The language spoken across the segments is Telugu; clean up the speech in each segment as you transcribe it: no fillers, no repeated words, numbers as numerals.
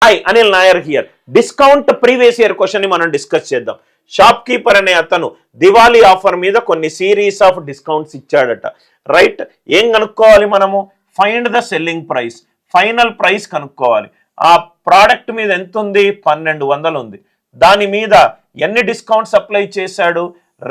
Hi Anil Nair here. Discount previous year question ని మనం డిస్కస్ చేద్దాం. షాప్ కీపర్ అనే అతను దివాళీ ఆఫర్ మీద కొన్ని సిరీస్ ఆఫ్ డిస్కౌంట్స్ ఇచ్చాడట. రైట్, ఏం కనుక్కోవాలి మనము? Find the selling price, final price కనుక్కోవాలి. ఆ ప్రోడక్ట్ మీద ఎంత ఉంది? 1200 ఉంది. దాని మీద ఎన్ని డిస్కౌంట్స్ అప్లై చేశాడు?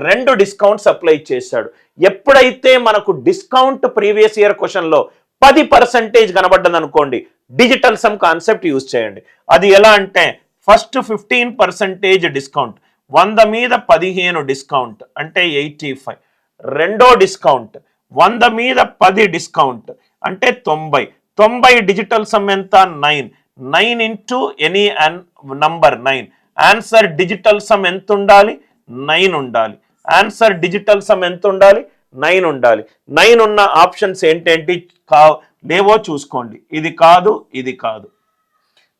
2 డిస్కౌంట్స్ అప్లై చేశాడు. ఎప్పుడైతే మనకు డిస్కౌంట్ ప్రీవియస్ ఇయర్ క్వశ్చన్లో 10% కనబడ్డది అనుకోండి, డిజిటల్ సమ్ కాన్సెప్ట్ యూజ్ చేయండి. అది ఎలా అంటే, ఫస్ట్ 15% డిస్కౌంట్, 100 మీద 15 డిస్కౌంట్ అంటే 85. రెండో డిస్కౌంట్ 100 మీద 10 డిస్కౌంట్ అంటే 90. డిజిటల్ సమ్ ఎంత? 9 into any number 9. Answer digital sum ఎంత ఉండాలి? 9 ఉండాలి. ఆన్సర్ డిజిటల్ సమ్ ఎంత ఉండాలి? 9 ఉండాలి. 9 ఉన్న ఆప్షన్స్ ఏంటేంటి లేవో చూసుకోండి. ఇది కాదు, ఇది కాదు.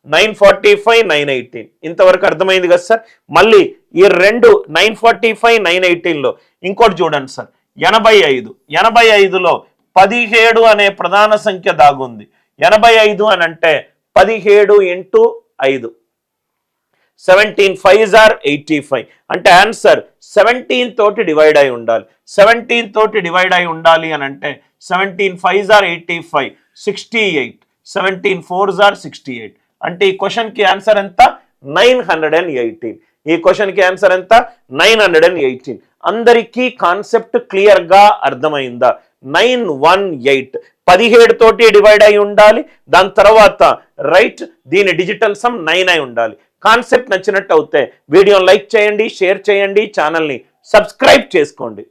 945, 918. ఇంతవరకు అర్థమైంది కదా సార్? మళ్ళీ ఈ 2 945, 918లో ఇంకోటి చూడండి సార్. 85. 85లో 17 అనే ప్రధాన సంఖ్య దాగుంది. 85 అని అంటే 17 ఇంటూ 5, 17 5s are 85. అంటే ఆన్సర్ 17 తోటి డివైడ్ అయి ఉండాలి. 17 తోటి డివైడ్ అయి ఉండాలి అని అంటే 17 5s are 85, 68. 17 4s are 68. అంటే ఈ క్వశ్చన్కి ఆన్సర్ ఎంత? 918. ఈ క్వశ్చన్కి ఆన్సర్ ఎంత? 918. అందరికీ కాన్సెప్ట్ క్లియర్గా అర్థమైందా? 918 17 తోటి డివైడ్ అయి ఉండాలి. దాని తర్వాత రైట్, దీని డిజిటల్ సమ్ 9 అయి ఉండాలి. కాన్సెప్ట్ నచ్చినట్టు అవుతే వీడియోని లైక్ చేయండి, షేర్ చేయండి, ఛానల్ని సబ్స్క్రైబ్ చేసుకోండి.